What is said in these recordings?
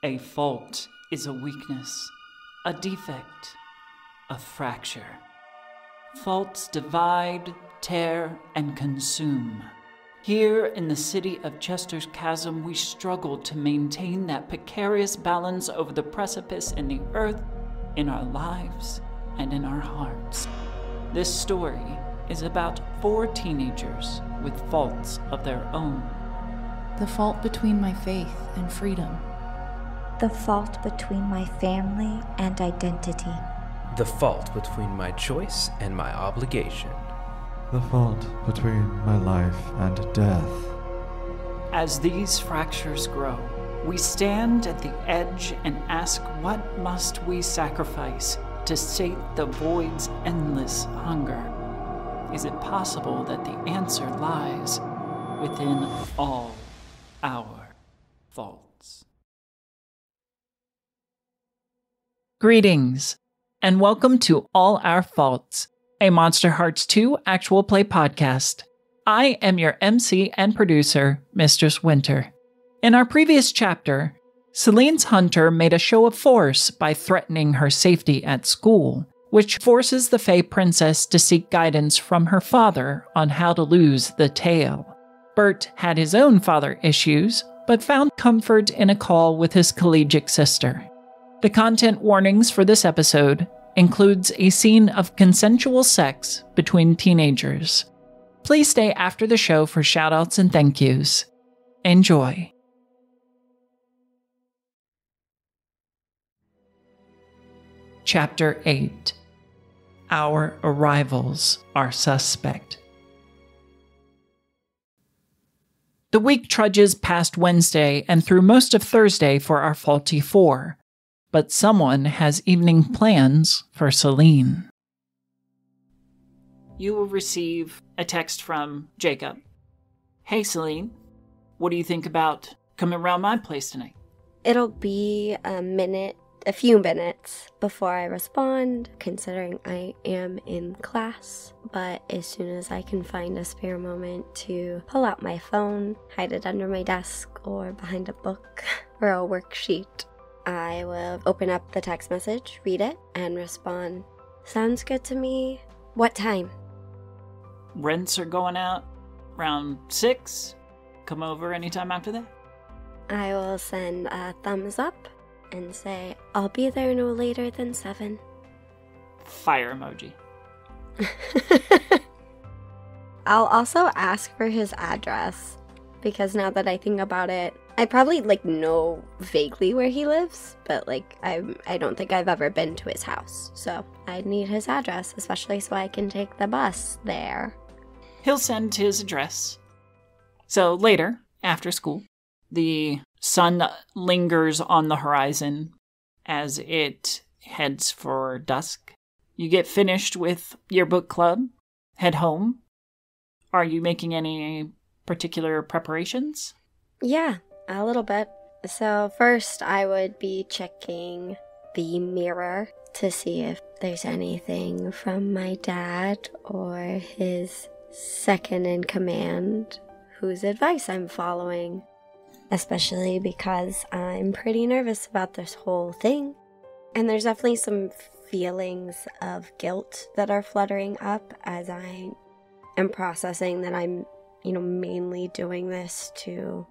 A fault is a weakness, a defect, a fracture. Faults divide, tear, and consume. Here in the city of Chester's Chasm, we struggle to maintain that precarious balance over the precipice in the earth, in our lives, and in our hearts. This story is about 4 teenagers with faults of their own. The fault between my faith and freedom. The fault between my family and identity. The fault between my choice and my obligation. The fault between my life and death. As these fractures grow, we stand at the edge and ask, what must we sacrifice to sate the void's endless hunger? Is it possible that the answer lies within all our faults? Greetings, and welcome to All Our Faults, a Monster Hearts 2 actual play podcast. I am your MC and producer, Mistress Winter. In our previous chapter, Saline's hunter made a show of force by threatening her safety at school, which forces the Fey princess to seek guidance from her father on how to lose the tail. Bert had his own father issues, but found comfort in a call with his collegiate sister. The content warnings for this episode includes a scene of consensual sex between teenagers. Please stay after the show for shoutouts and thank yous. Enjoy. Chapter 8. Our arrivals are suspect. The week trudges past Wednesday and through most of Thursday for our faulty 4. But someone has evening plans for Saline. You will receive a text from Jacob. Hey, Saline, what do you think about coming around my place tonight? It'll be a few minutes before I respond, considering I am in class. But as soon as I can find a spare moment to pull out my phone, hide it under my desk or behind a book or a worksheet, I will open up the text message, read it, and respond, sounds good to me. What time? Rents are going out around 6. Come over anytime after that. I will send a thumbs up and say, I'll be there no later than 7. Fire emoji. I'll also ask for his address, because now that I think about it, I probably, know vaguely where he lives, but, I don't think I've ever been to his house. So I'd need his address, especially so I can take the bus there. He'll send his address. So later, after school, the sun lingers on the horizon as it heads for dusk. You get finished with your book club, head home. Are you making any particular preparations? Yeah. A little bit. So first I would be checking the mirror to see if there's anything from my dad or his second in command whose advice I'm following. Especially because I'm pretty nervous about this whole thing. And there's definitely some feelings of guilt that are fluttering up as I am processing that I'm, mainly doing this to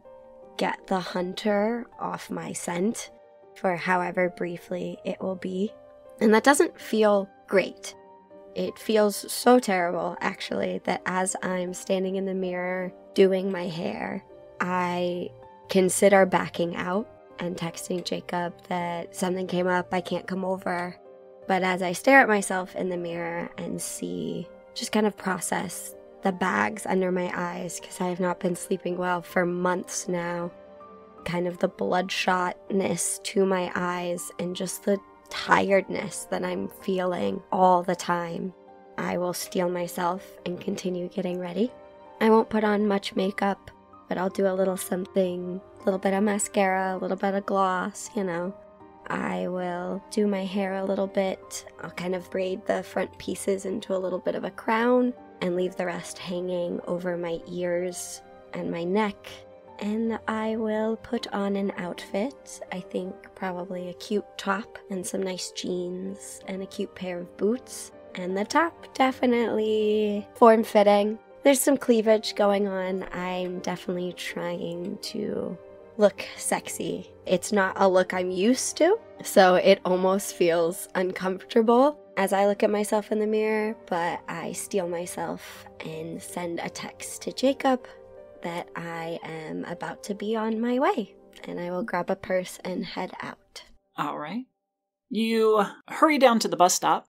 get the hunter off my scent for however briefly it will be. And that doesn't feel great. It feels so terrible, actually, that as I'm standing in the mirror doing my hair, I consider backing out and texting Jacob that something came up, I can't come over. But as I stare at myself in the mirror and just kind of process the bags under my eyes, because I have not been sleeping well for months now. Kind of the bloodshotness to my eyes and just the tiredness that I'm feeling all the time. I will steel myself and continue getting ready. I won't put on much makeup, but I'll do a little something, a little bit of mascara, a little bit of gloss, I will do my hair a little bit. I'll kind of braid the front pieces into a little bit of a crown and leave the rest hanging over my ears and my neck. And I will put on an outfit. I think probably a cute top and some nice jeans and a cute pair of boots. And the top definitely form-fitting. There's some cleavage going on. I'm definitely trying to look sexy. It's not a look I'm used to, so it almost feels uncomfortable as I look at myself in the mirror, but I steel myself and send a text to Jacob that I am about to be on my way, and I will grab a purse and head out. All right. You hurry down to the bus stop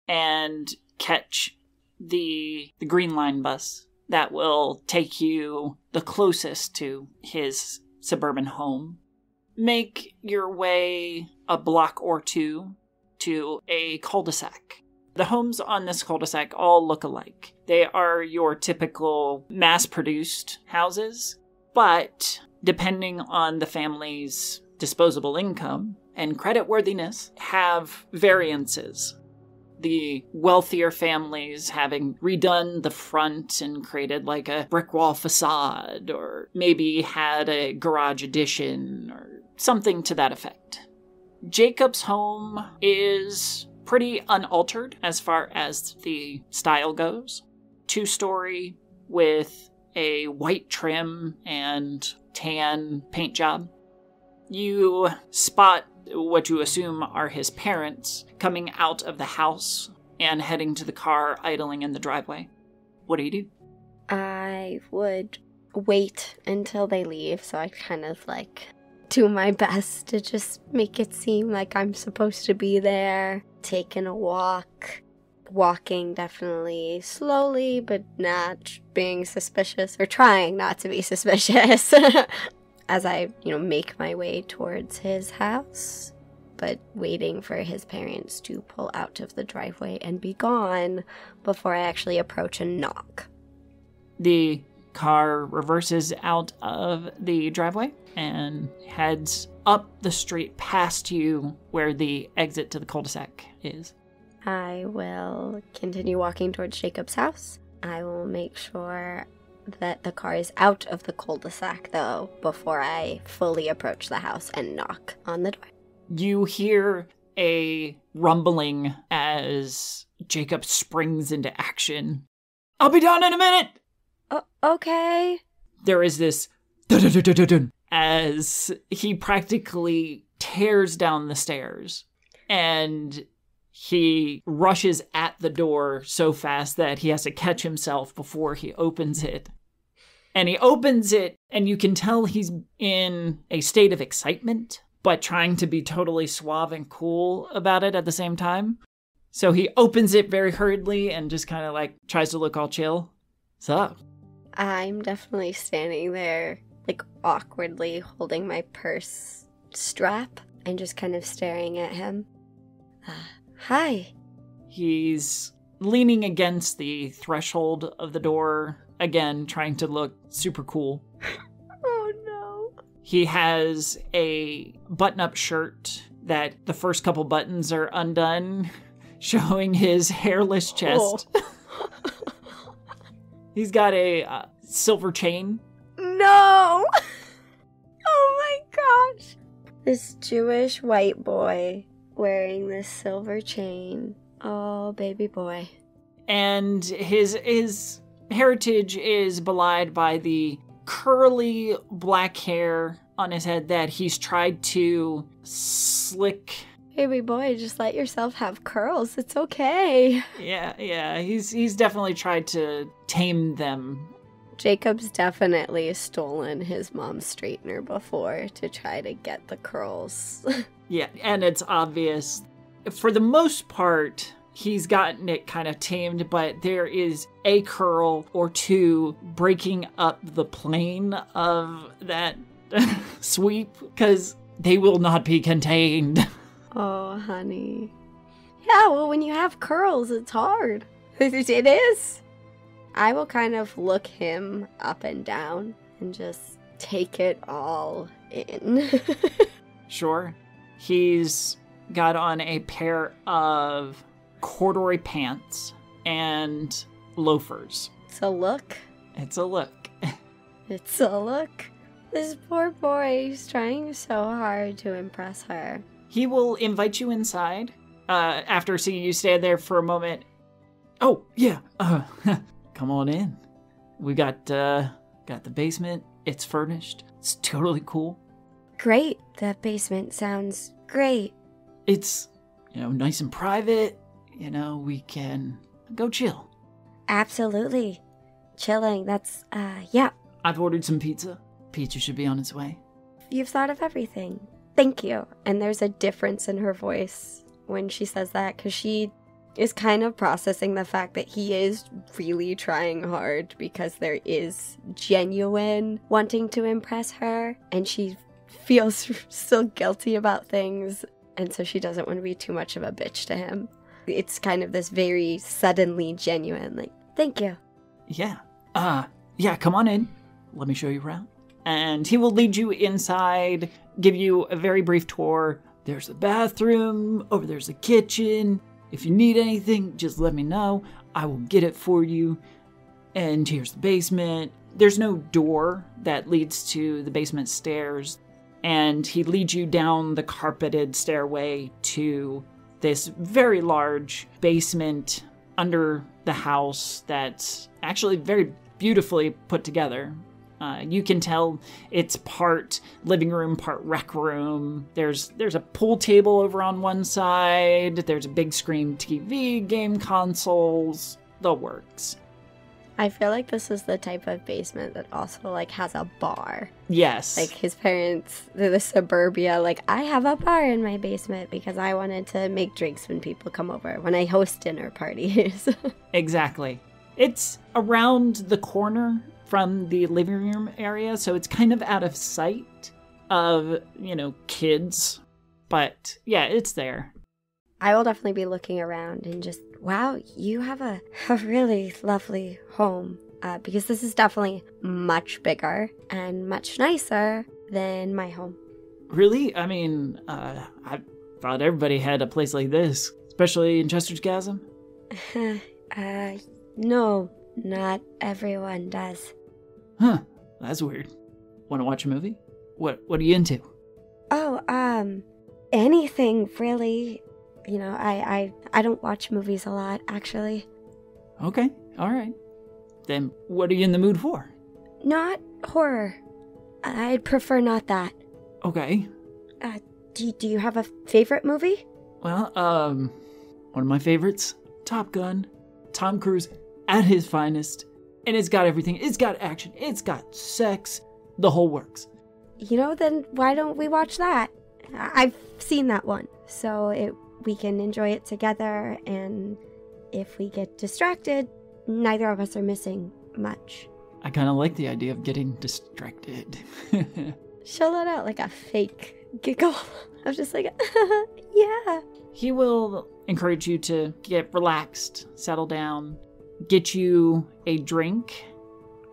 and catch the Green Line bus that will take you the closest to his suburban home. Make your way a block or two to a cul-de-sac. The homes on this cul-de-sac all look alike. They are your typical mass-produced houses, but depending on the family's disposable income and creditworthiness, have variances. The wealthier families having redone the front and created like a brick wall facade, or maybe had a garage addition or something to that effect. Jacob's home is pretty unaltered as far as the style goes. 2-story with a white trim and tan paint job. You spot what you assume are his parents coming out of the house and heading to the car idling in the driveway. What do you do? I would wait until they leave, so I kind of do my best to just make it seem like I'm supposed to be there, taking a walk, walking definitely slowly, but not being suspicious, or trying not to be suspicious. As I, make my way towards his house, but waiting for his parents to pull out of the driveway and be gone before I actually approach and knock. The car reverses out of the driveway and heads up the street past you where the exit to the cul-de-sac is. I will continue walking towards Jacob's house. I will make sure that the car is out of the cul-de-sac, though, before I fully approach the house and knock on the door. You hear a rumbling as Jacob springs into action. I'll be down in a minute! Okay. There is this dun-dun-dun-dun-dun as he practically tears down the stairs, and he rushes at the door so fast that he has to catch himself before he opens it. And he opens it, and you can tell he's in a state of excitement, but trying to be totally suave and cool about it at the same time. So he opens it very hurriedly and just kind of tries to look all chill. What's up? I'm definitely standing there, awkwardly holding my purse strap and just kind of staring at him. Hi. He's leaning against the threshold of the door, again, trying to look super cool. Oh no. He has a button-up shirt that the first couple buttons are undone, showing his hairless chest. Oh. He's got a silver chain. No! Oh my gosh. This Jewish white boy wearing this silver chain. Oh, baby boy. And his heritage is belied by the curly black hair on his head that he's tried to slick. Baby boy, just let yourself have curls. It's okay. Yeah. He's definitely tried to tame them. Jacob's definitely stolen his mom's straightener before to try to get the curls. Yeah, and it's obvious. For the most part, he's gotten it kind of tamed, but there is a curl or two breaking up the plane of that sweep, because they will not be contained. Oh, honey. Yeah, well, when you have curls, it's hard. It is. I will kind of look him up and down and just take it all in. Sure. He's got on a pair of corduroy pants and loafers. It's a look. It's a look. It's a look. This poor boy, he's trying so hard to impress her. He will invite you inside after seeing you stand there for a moment. Oh, yeah. Come on in. We got the basement. It's furnished. It's totally cool. Great. The basement sounds great. It's, nice and private. We can go chill. Absolutely. Chilling. That's, yeah. I've ordered some pizza. Pizza should be on its way. You've thought of everything. Thank you. And there's a difference in her voice when she says that, because she is kind of processing the fact that he is really trying hard, because there is genuine wanting to impress her, and she feels still guilty about things, and so she doesn't want to be too much of a bitch to him. It's kind of this very suddenly genuine, like, thank you. Yeah. Yeah, come on in. Let me show you around. And he will lead you inside, give you a very brief tour. There's the bathroom, over there's the kitchen. If you need anything, just let me know. I will get it for you. And here's the basement. There's no door that leads to the basement stairs. And he leads you down the carpeted stairway to this very large basement under the house that's actually very beautifully put together. You can tell it's part living room, part rec room. There's a pool table over on one side. There's a big screen TV, game consoles, the works. I feel like this is the type of basement that also, has a bar. Yes. His parents, they're the suburbia, I have a bar in my basement because I wanted to make drinks when people come over, when I host dinner parties. Exactly. It's around the corner from the living room area, so it's kind of out of sight of, kids. But, yeah, it's there. I will definitely be looking around and just, wow, you have a really lovely home. Because this is definitely much bigger and much nicer than my home. Really? I mean, I thought everybody had a place like this, especially in Chester's Chasm. No, not everyone does. Huh, that's weird. Want to watch a movie? What are you into? Oh, anything really. I don't watch movies a lot, actually. Okay, all right. Then what are you in the mood for? Not horror. I'd prefer not that. Okay. Do you have a favorite movie? Well, one of my favorites, Top Gun. Tom Cruise at his finest. And it's got everything. It's got action. It's got sex. The whole works. Then why don't we watch that? I've seen that one. So we can enjoy it together. And if we get distracted, neither of us are missing much. I kind of like the idea of getting distracted. She'll let out a fake giggle. I was just like, yeah. He will encourage you to get relaxed, settle down, get you a drink.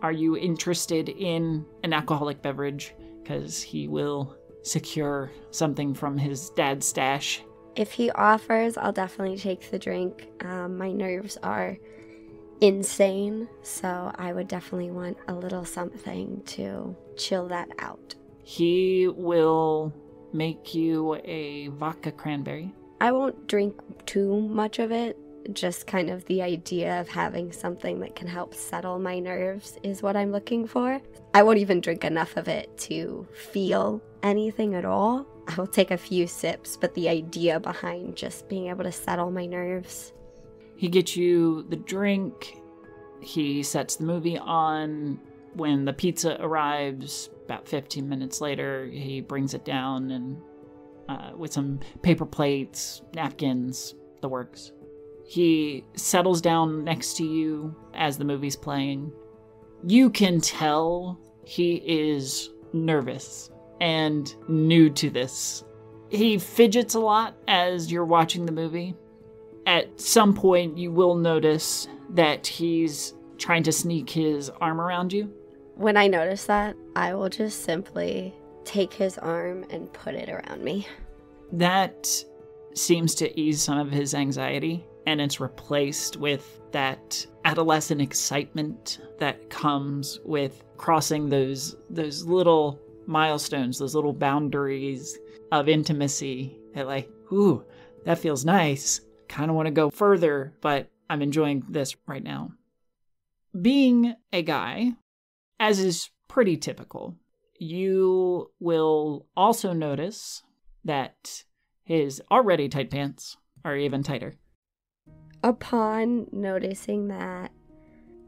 Are you interested in an alcoholic beverage? Because he will secure something from his dad's stash. If he offers, I'll definitely take the drink. My nerves are insane, so I would definitely want a little something to chill that out. He will make you a vodka cranberry. I won't drink too much of it. Just kind of the idea of having something that can help settle my nerves is what I'm looking for. I won't even drink enough of it to feel anything at all. I will take a few sips, but the idea behind just being able to settle my nerves. He gets you the drink. He sets the movie on. When the pizza arrives, about 15 minutes later, he brings it down and with some paper plates, napkins, the works. He settles down next to you as the movie's playing. You can tell he is nervous and new to this. He fidgets a lot as you're watching the movie. At some point, you will notice that he's trying to sneak his arm around you. When I notice that, I will just simply take his arm and put it around me. That seems to ease some of his anxiety, and it's replaced with that adolescent excitement that comes with crossing those little milestones, those little boundaries of intimacy that like, ooh, that feels nice. Kind of want to go further, but I'm enjoying this right now. Being a guy, as is pretty typical, you will also notice that his already tight pants are even tighter. Upon noticing that,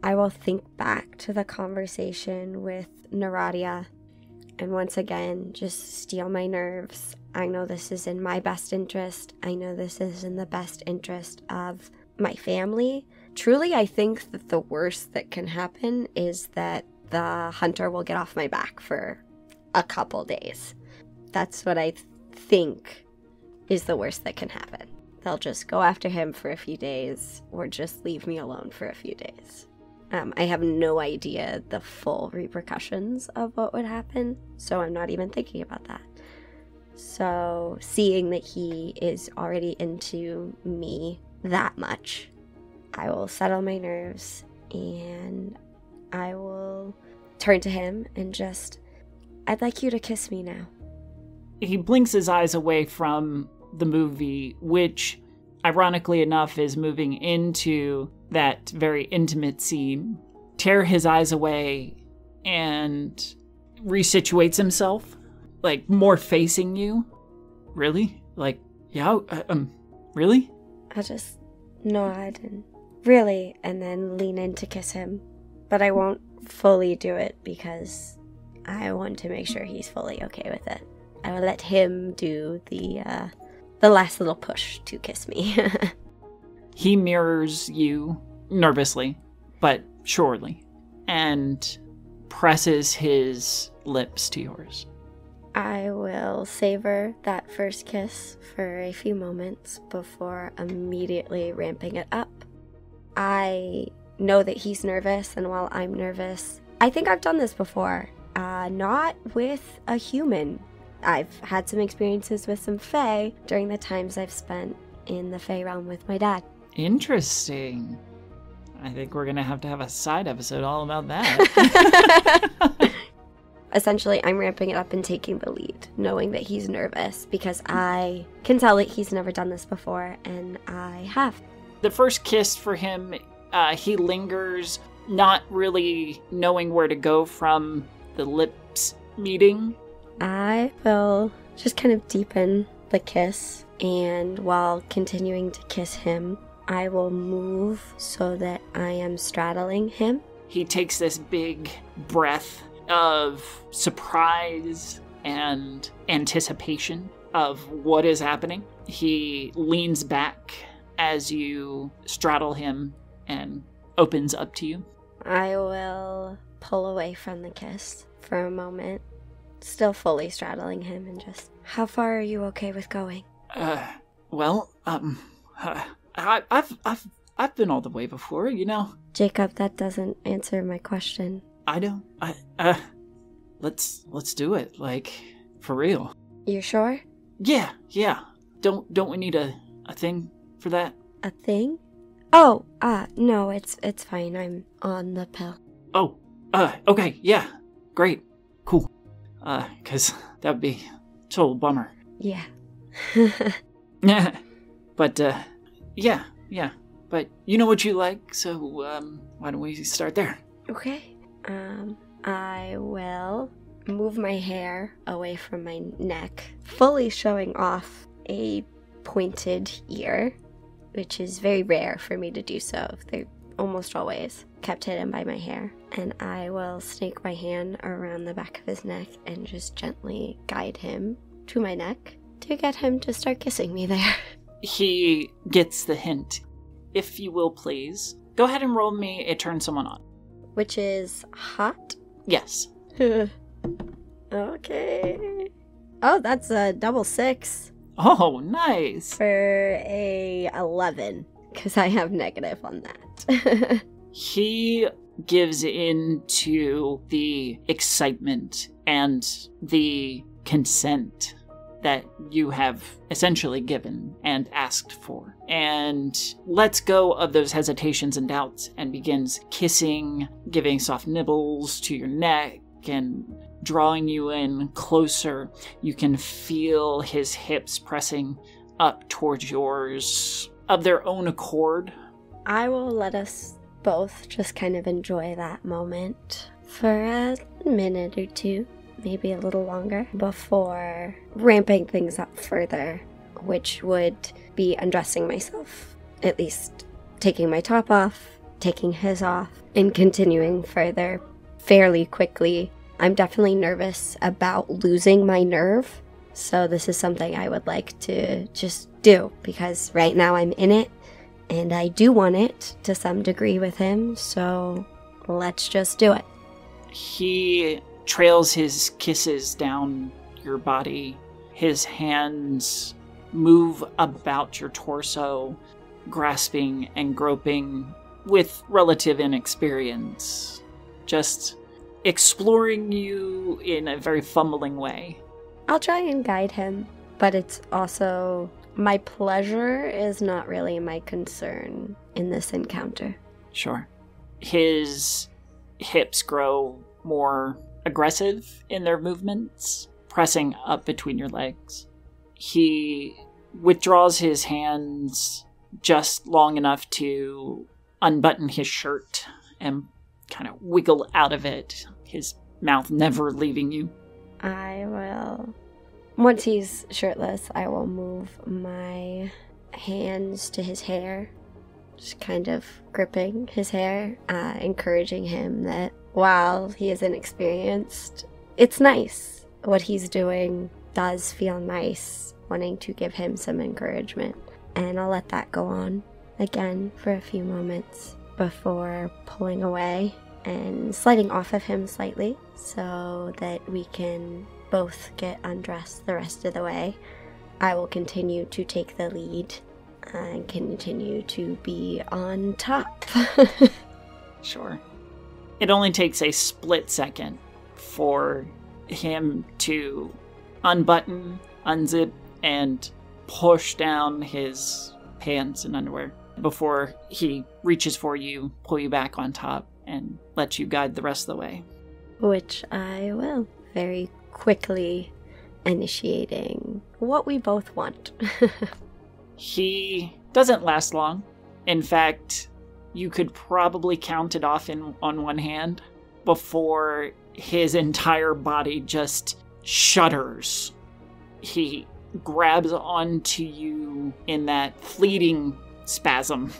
I will think back to the conversation with Naradia and once again just steel my nerves. I know this is in my best interest. I know this is in the best interest of my family. Truly, I think that the worst that can happen is that the hunter will get off my back for a couple days. That's what I think is the worst that can happen. They'll just go after him for a few days or just leave me alone for a few days. I have no idea the full repercussions of what would happen, so I'm not even thinking about that. So seeing that he is already into me that much, I will settle my nerves and I will turn to him and just, I'd like you to kiss me now. He blinks his eyes away from the movie, which, ironically enough, is moving into that very intimate scene. Tear his eyes away and resituates himself, like more facing you. Really? Like, yeah, really? I'll just nod and really, and then lean in to kiss him. But I won't fully do it because I want to make sure he's fully okay with it. I will let him do the last little push to kiss me. He mirrors you nervously, but surely, and presses his lips to yours. I will savor that first kiss for a few moments before immediately ramping it up. I know that he's nervous, and while I'm nervous, I think I've done this before. Not with a human. I've had some experiences with some fae during the times I've spent in the fae realm with my dad. Interesting. I think we're going to have a side episode all about that. Essentially, I'm ramping it up and taking the lead, knowing that he's nervous because I can tell that he's never done this before, and I have. The first kiss for him, he lingers, not really knowing where to go from the lips meeting. I will just kind of deepen the kiss, and while continuing to kiss him, I will move so that I am straddling him. He takes this big breath of surprise and anticipation of what is happening. He leans back as you straddle him and opens up to you. I will pull away from the kiss for a moment, still fully straddling him, and just, how far are you okay with going? I've been all the way before, you know. Jacob, that doesn't answer my question. I don't. Let's do it, like, for real. You sure? Yeah. Don't we need a thing for that? A thing? Oh, no, it's fine. I'm on the pill. Oh, okay, yeah, great, cool. 'Cause that would be a total bummer. Yeah. But, yeah. But you know what you like, so, why don't we start there? Okay. I will move my hair away from my neck, fully showing off a pointed ear, which is very rare for me to do so. They're almost always kept hidden by my hair. And I will snake my hand around the back of his neck and just gently guide him to my neck to get him to start kissing me there. He gets the hint. If you will, please, go ahead and roll me a turn someone on. Which is hot? Yes. Okay. Oh, that's a double 6. Oh, nice. For a 11, because I have negative on that. He gives in to the excitement and the consent that you have essentially given and asked for, and lets go of those hesitations and doubts and begins kissing, giving soft nibbles to your neck and drawing you in closer. You can feel his hips pressing up towards yours of their own accord. I will let us both just kind of enjoy that moment for a minute or two, maybe a little longer, before ramping things up further, which would be undressing myself, at least taking my top off, taking his off, and continuing further fairly quickly. I'm definitely nervous about losing my nerve, so this is something I would like to just do, because right now I'm in it, and I do want it to some degree with him, so let's just do it. He trails his kisses down your body. His hands move about your torso, grasping and groping with relative inexperience, just exploring you in a very fumbling way. I'll try and guide him, but it's also my pleasure is not really my concern in this encounter. Sure. His hips grow more aggressive in their movements, pressing up between your legs. He withdraws his hands just long enough to unbutton his shirt and kind of wiggle out of it, his mouth never leaving you. Once he's shirtless, I will move my hands to his hair, just kind of gripping his hair, encouraging him that while he is inexperienced, it's nice. What he's doing does feel nice, wanting to give him some encouragement. And I'll let that go on again for a few moments before pulling away and sliding off of him slightly so that we can both get undressed the rest of the way. I will continue to take the lead and continue to be on top. Sure. It only takes a split second for him to unbutton, unzip, and push down his pants and underwear before he reaches for you, pull you back on top, and let you guide the rest of the way. Which I will, very quickly initiating what we both want. He doesn't last long. In fact, you could probably count it off on one hand before his entire body just shudders. He grabs onto you in that fleeting spasm.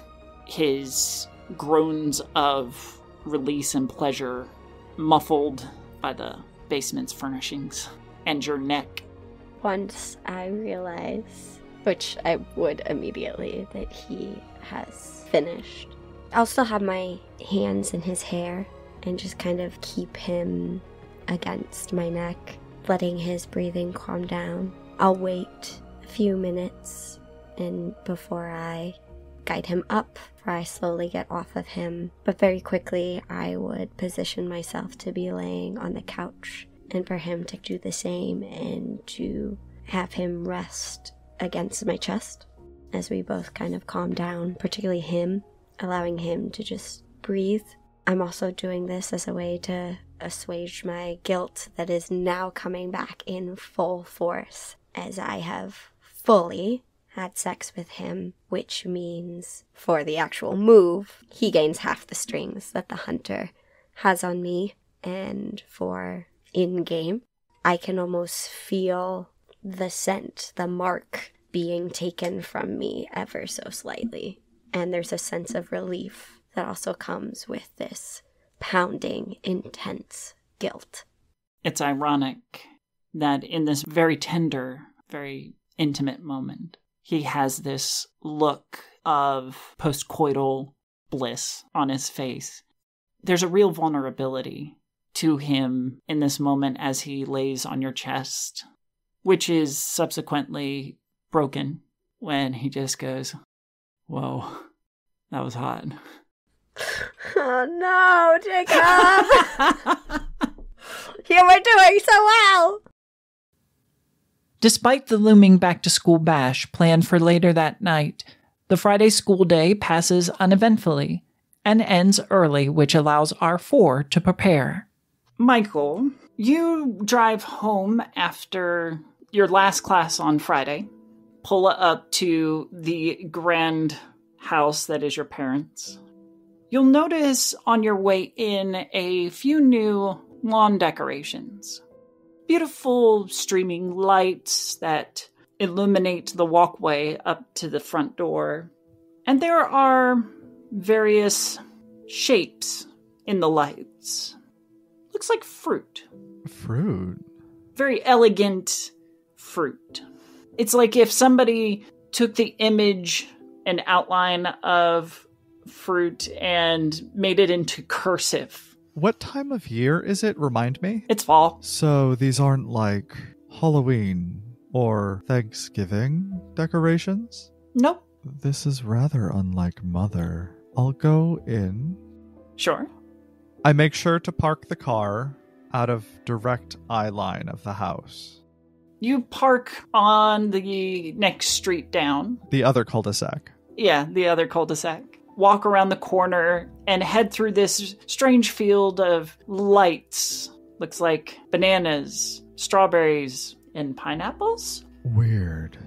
His groans of release and pleasure muffled by the basement's furnishings and your neck. Once I realize, which I would immediately, that he has finished, I'll still have my hands in his hair and just kind of keep him against my neck, letting his breathing calm down. I'll wait a few minutes and before I guide him up, for I slowly get off of him, but very quickly I would position myself to be laying on the couch and for him to do the same and to have him rest against my chest as we both kind of calm down, particularly him, allowing him to just breathe. I'm also doing this as a way to assuage my guilt that is now coming back in full force as I have fully had sex with him, which means for the actual move, he gains half the strings that the hunter has on me, and for in-game, I can almost feel the scent, the mark being taken from me ever so slightly. And there's a sense of relief that also comes with this pounding, intense guilt. It's ironic that in this very tender, very intimate moment, he has this look of postcoital bliss on his face. There's a real vulnerability to him in this moment as he lays on your chest, which is subsequently broken when he just goes, "Whoa, that was hot." Oh no, Jacob! You were doing so well! Despite the looming back-to-school bash planned for later that night, the Friday school day passes uneventfully and ends early, which allows our four to prepare. Michael, You drive home after your last class on Friday, pull up to the grand house that is your parents'. You'll notice on your way in a few new lawn decorations. Beautiful streaming lights that illuminate the walkway up to the front door. And there are various shapes in the lights. Looks like fruit. Fruit? Very elegant fruit. It's like if somebody took the image and outline of fruit and made it into cursive. What time of year is it? Remind me. It's fall. So these aren't like Halloween or Thanksgiving decorations? Nope. This is rather unlike Mother. I'll go in. Sure. I make sure to park the car out of direct eye line of the house. You park on the next street down. The other cul-de-sac. Yeah, the other cul-de-sac. Walk around the corner and head through this strange field of lights. Looks like bananas, strawberries, and pineapples. Weird.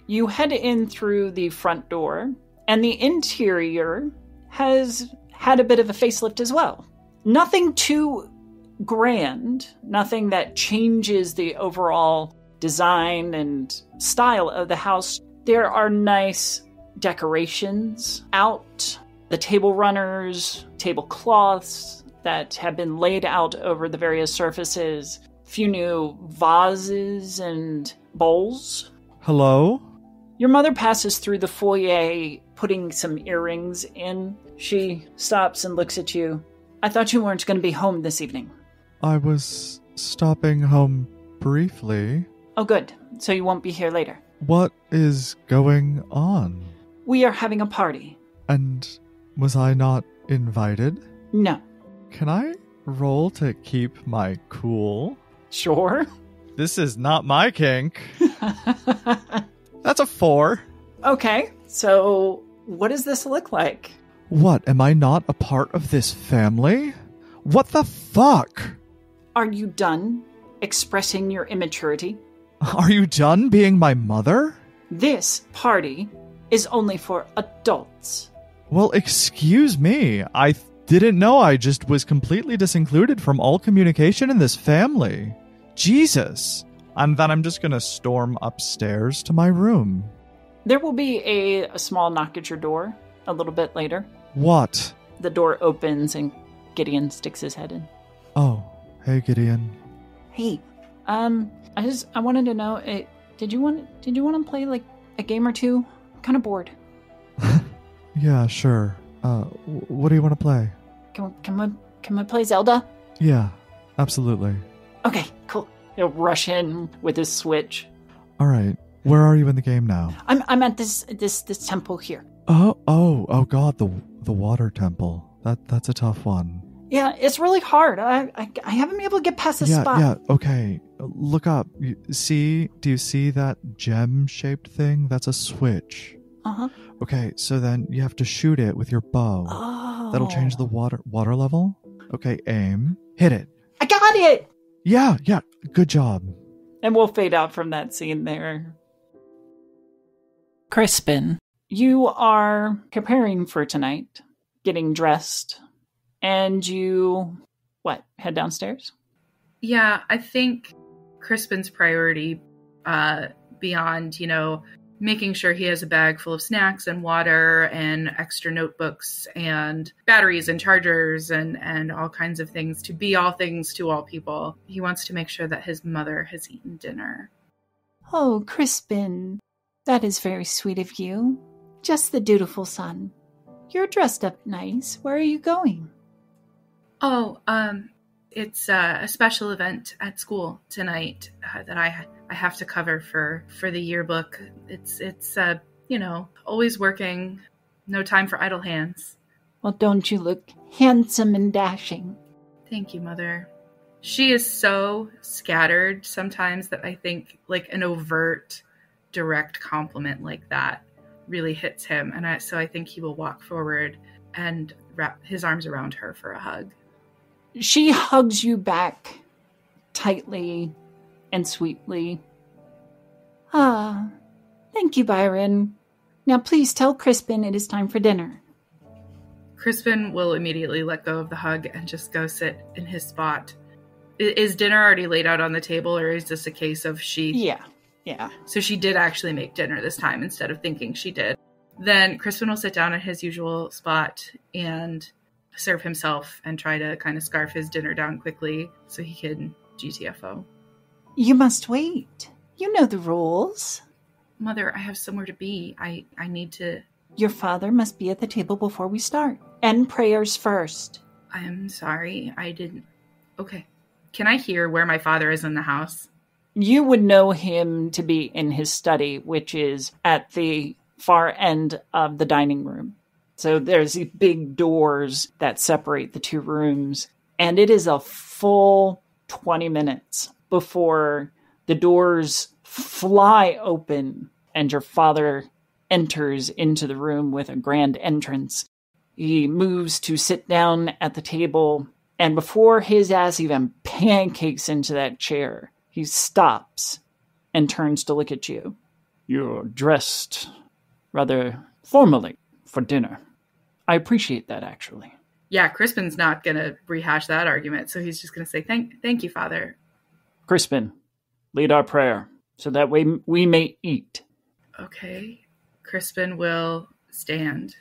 You head in through the front door, and the interior has had a bit of a facelift as well. Nothing too grand, nothing that changes the overall design and style of the house. There are nice decorations out, the table runners, tablecloths that have been laid out over the various surfaces, a few new vases and bowls. Hello? Your mother passes through the foyer, putting some earrings in. She stops and looks at you. I thought you weren't going to be home this evening. I was stopping home briefly. Oh, good. So you won't be here later. What is going on? We are having a party. And was I not invited? No. Can I roll to keep my cool? Sure. This is not my kink. That's a 4. Okay, so what does this look like? What, am I not a part of this family? What the fuck? Are you done expressing your immaturity? Are you done being my mother? This party is only for adults. Well, excuse me. I didn't know. I just was completely disincluded from all communication in this family. Jesus. And then I'm just going to storm upstairs to my room. There will be a small knock at your door a little bit later. What? The door opens and Gideon sticks his head in. Oh, hey Gideon. Hey, I wanted to know, did you want to play like a game or two? I'm kind of bored. Yeah, sure. What do you want to play? Can we play Zelda? Yeah, absolutely. Okay, cool. He'll rush in with his Switch. All right. Where are you in the game now? I'm at this temple here. Oh God, the water temple. That's a tough one. Yeah, it's really hard. I haven't been able to get past this spot. Yeah, okay. Look up. Do you see that gem-shaped thing? That's a switch. Uh-huh. Okay, so then you have to shoot it with your bow. Oh. That'll change the water level. Okay, aim. Hit it. I got it! Yeah, good job. And we'll fade out from that scene there. Crispin, you are preparing for tonight, getting dressed, and you, head downstairs? Yeah, I think Crispin's priority, beyond, making sure he has a bag full of snacks and water and extra notebooks and batteries and chargers and all kinds of things to be all things to all people. He wants to make sure that his mother has eaten dinner. Oh, Crispin, that is very sweet of you. Just the dutiful son. You're dressed up nice. Where are you going? Oh, it's a special event at school tonight that I have to cover for the yearbook. It's always working. No time for idle hands. Well, don't you look handsome and dashing? Thank you, Mother. She is so scattered sometimes that I think like an overt, direct compliment like that really hits him. And so I think he will walk forward and wrap his arms around her for a hug. She hugs you back tightly and sweetly. Ah, thank you, Byron. Now please tell Crispin it is time for dinner. Crispin will immediately let go of the hug and just go sit in his spot. Is dinner already laid out on the table, or is this a case of she... Yeah. So she did actually make dinner this time instead of thinking she did. Then Crispin will sit down at his usual spot and serve himself and try to kind of scarf his dinner down quickly so he can GTFO. You must wait. You know the rules. Mother, I have somewhere to be. I need to... Your father must be at the table before we start. And prayers first. I am sorry. I didn't... Okay. Can I hear where my father is in the house? You would know him to be in his study, which is at the far end of the dining room. So there's these big doors that separate the two rooms. And it is a full 20 minutes before the doors fly open and your father enters into the room with a grand entrance. He moves to sit down at the table, and before his ass even pancakes into that chair, he stops and turns to look at you. You're dressed rather formally for dinner. I appreciate that, actually. Yeah, Crispin's not going to rehash that argument, so he's just going to say, thank you, Father. Crispin, lead our prayer, so that way we may eat. Okay. Crispin will stand,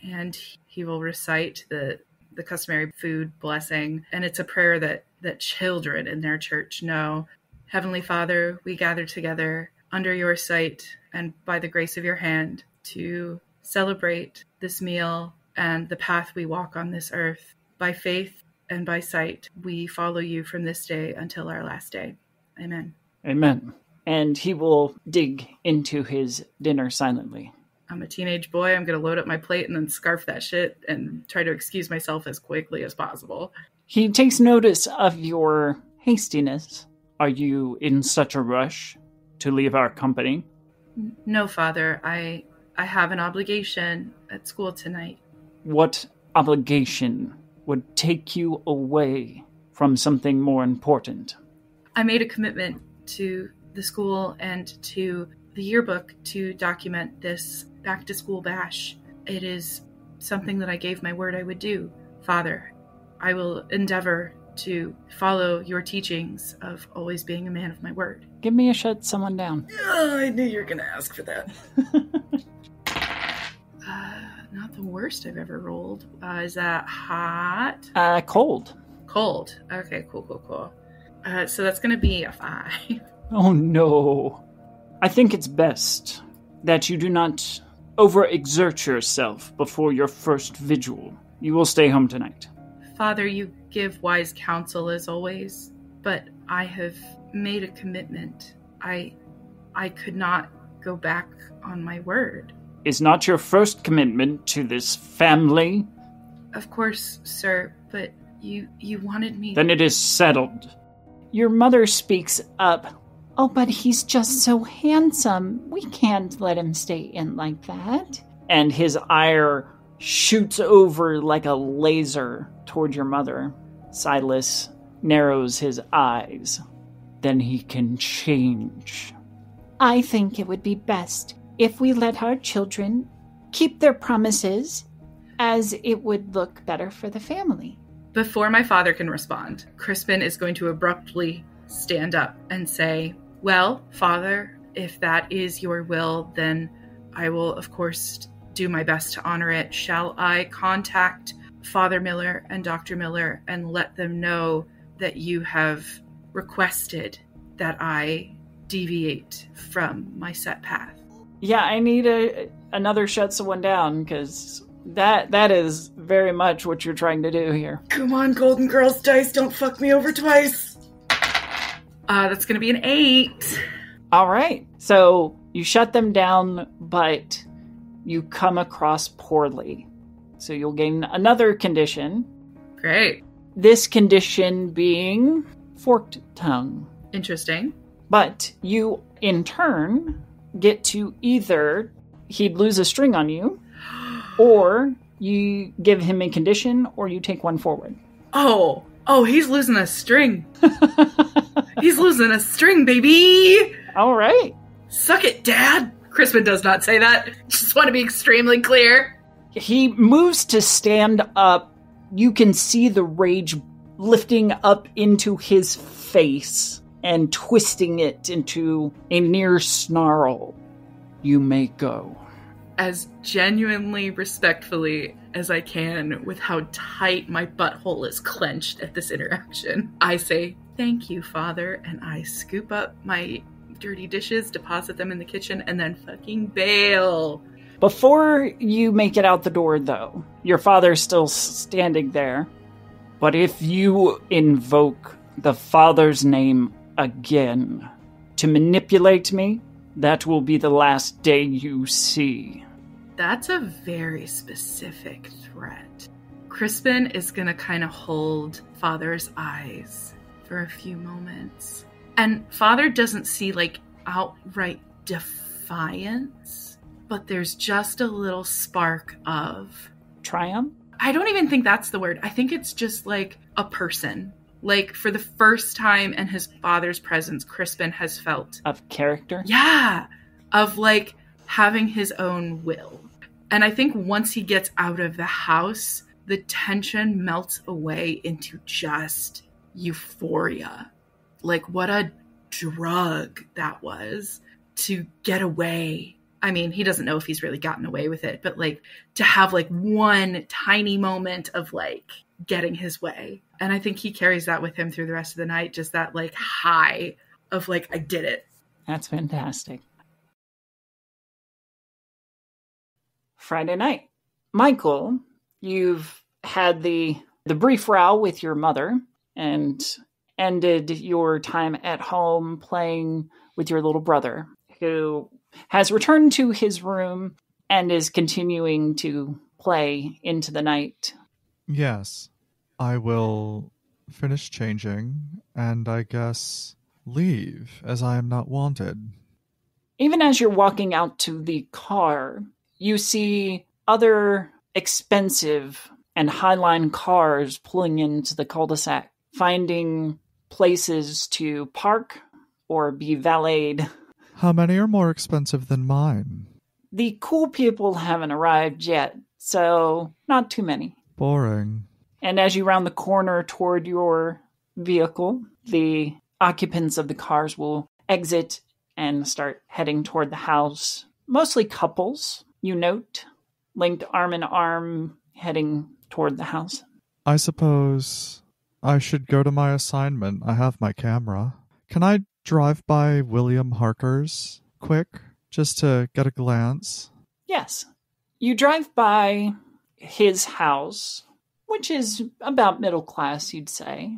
and he will recite the customary food blessing, and it's a prayer that children in their church know. Heavenly Father, we gather together under your sight and by the grace of your hand to celebrate this meal and the path we walk on this earth. By faith and by sight, we follow you from this day until our last day. Amen. Amen. And he will dig into his dinner silently. I'm a teenage boy. I'm going to load up my plate and then scarf that shit and try to excuse myself as quickly as possible. He takes notice of your hastiness. Are you in such a rush to leave our company? No, Father. I have an obligation at school tonight. What obligation would take you away from something more important? I made a commitment to the school and to the yearbook to document this back-to-school bash. It is something that I gave my word I would do. Father, I will endeavor to follow your teachings of always being a man of my word. Give me a shut someone down. Oh, I knew you were going to ask for that. Not the worst I've ever rolled. Is that hot? Cold. Cold. Okay, cool. So that's going to be a 5. Oh, no. I think it's best that you do not overexert yourself before your first vigil. You will stay home tonight. Father, you give wise counsel as always, but I have made a commitment. I could not go back on my word. Is not your first commitment to this family? Of course, sir, but you wanted me... Then it is settled. Your mother speaks up. Oh, but he's just so handsome. We can't let him stay in like that. And his ire shoots over like a laser toward your mother. Silas narrows his eyes. Then he can change. I think it would be best if we let our children keep their promises, as it would look better for the family. Before my father can respond, Crispin is going to abruptly stand up and say, well, Father, if that is your will, then I will, of course, do my best to honor it. Shall I contact Father Miller and Dr. Miller and let them know that you have requested that I deviate from my set path? Yeah, I need another shut someone down, because that is very much what you're trying to do here. Come on, Golden Girls dice, don't fuck me over twice. That's going to be an 8. All right. So you shut them down, but you come across poorly. So you'll gain another condition. Great. This condition being forked tongue. Interesting. But you, in turn, get to either he'd lose a string on you, or you give him a condition, or you take one forward. Oh, he's losing a string. He's losing a string, baby! All right. Suck it, Dad! Crispin does not say that. Just want to be extremely clear. He moves to stand up. You can see the rage lifting up into his face and twisting it into a near snarl. You may go. As genuinely respectfully as I can with how tight my butthole is clenched at this interaction, I say, thank you, Father, and I scoop up my dirty dishes, deposit them in the kitchen, and then fucking bail. Before you make it out the door, though, your father's still standing there. But if you invoke the Father's name again to manipulate me, that will be the last day you see. That's a very specific threat. Crispin is going to kind of hold Father's eyes for a few moments. And Father doesn't see, like, outright defiance, but there's just a little spark of... triumph? I don't even think that's the word. I think it's just, like, a person. Like, for the first time in his father's presence, Crispin has felt... of character? Yeah! Of, like, having his own will. And I think once he gets out of the house, the tension melts away into just euphoria. Like, what a drug that was to get away. I mean, he doesn't know if he's really gotten away with it, but, like, to have, like, one tiny moment of, like, getting his way. And I think he carries that with him through the rest of the night, just that, like, high of, like, I did it. That's fantastic. Friday night. Michael, you've had the brief row with your mother and ended your time at home playing with your little brother, who has returned to his room and is continuing to play into the night. Yes, I will finish changing and I guess leave, as I am not wanted. Even as you're walking out to the car, you see other expensive and highline cars pulling into the cul-de-sac, finding places to park or be valeted. How many are more expensive than mine? The cool people haven't arrived yet, so not too many. Boring. And as you round the corner toward your vehicle, the occupants of the cars will exit and start heading toward the house. Mostly couples, you note, linked arm in arm, heading toward the house. I suppose I should go to my assignment. I have my camera. Can I drive by William Harker's quick, just to get a glance? Yes. You drive by his house, which is about middle class, you'd say.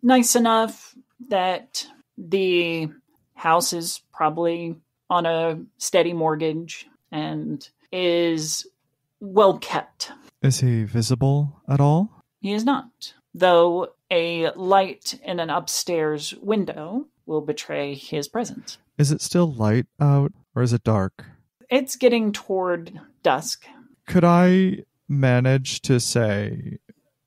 Nice enough that the house is probably on a steady mortgage and is well kept. Is he visible at all? He is not, though a light in an upstairs window will betray his presence. Is it still light out, or is it dark? It's getting toward dusk. Could I manage to, say,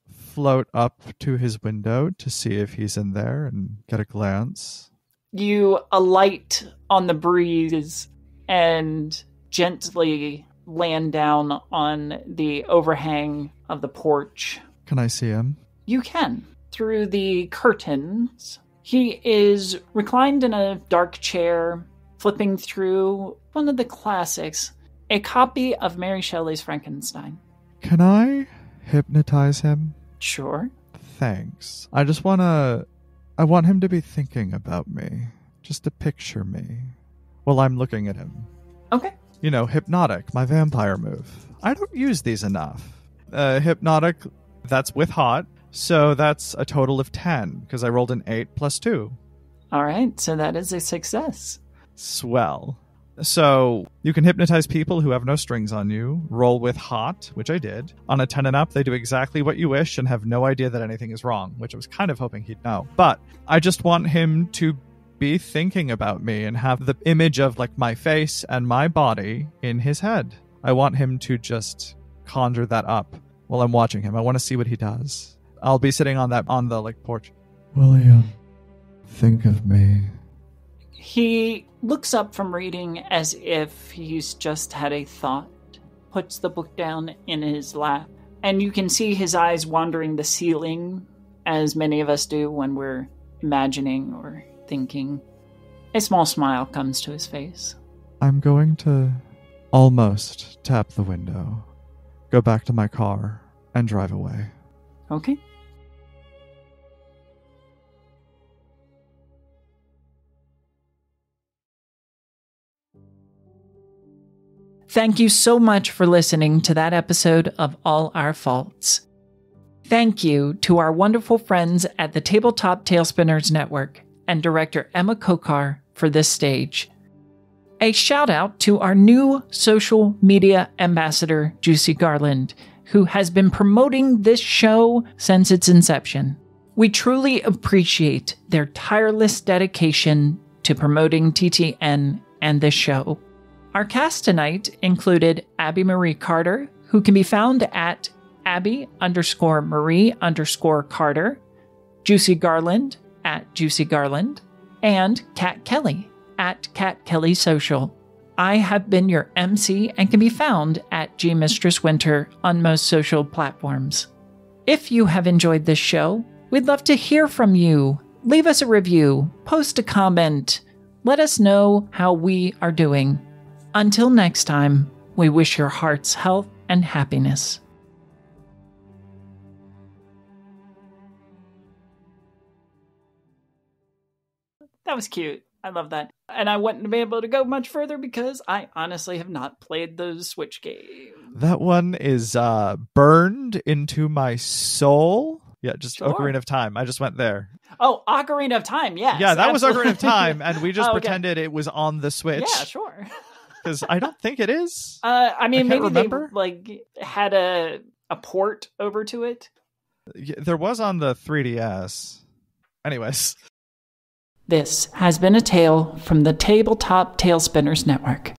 float up to his window to see if he's in there and get a glance? You alight on the breeze and gently land down on the overhang of the porch. Can I see him? You can. Through the curtains, he is reclined in a dark chair, flipping through one of the classics, a copy of Mary Shelley's Frankenstein. Can I hypnotize him? Sure. Thanks. I want him to be thinking about me. Just to picture me. While I'm looking at him. Okay. You know, hypnotic, my vampire move. I don't use these enough. Hypnotic, that's with hot. So that's a total of 10, because I rolled an 8 plus 2. All right, so that is a success. Swell. So you can hypnotize people who have no strings on you, roll with hot, which I did. On a 10 and up, they do exactly what you wish and have no idea that anything is wrong, which I was kind of hoping he'd know. But I just want him to be thinking about me and have the image of, like, my face and my body in his head. I want him to just conjure that up while I'm watching him. I want to see what he does. I'll be sitting on the porch. William, think of me. He looks up from reading as if he's just had a thought, puts the book down in his lap, and you can see his eyes wandering the ceiling, as many of us do when we're imagining or thinking. A small smile comes to his face. I'm going to almost tap the window, go back to my car, and drive away. Okay. Thank you so much for listening to that episode of All Our Faults. Thank you to our wonderful friends at the Tabletop Tailspinners Network and director Emma Kokar for this stage. A shout out to our new social media ambassador, Juicy Garland, who has been promoting this show since its inception. We truly appreciate their tireless dedication to promoting TTN and this show. Our cast tonight included Abby Marie Carter, who can be found at Abby_Marie_Carter, Juicy Garland at Juicy Garland, and Kat Kellie at Kat Kellie Social. I have been your MC and can be found at Mistress Winter on most social platforms. If you have enjoyed this show, we'd love to hear from you. Leave us a review, post a comment, let us know how we are doing. Until next time, we wish your hearts health and happiness. That was cute. I love that. And I wouldn't be able to go much further because I honestly have not played those Switch games. That one is burned into my soul. Yeah, just Sure. Ocarina of Time. I just went there. Oh, Ocarina of Time, yes. Yeah, that absolutely. was Ocarina of Time, and we just Oh, okay. pretended it was on the Switch. Yeah, sure. Because I don't think it is. I mean, maybe remember. they had a port over to it. There was on the 3DS. Anyways. This has been a tale from the Tabletop Tailspinners Network.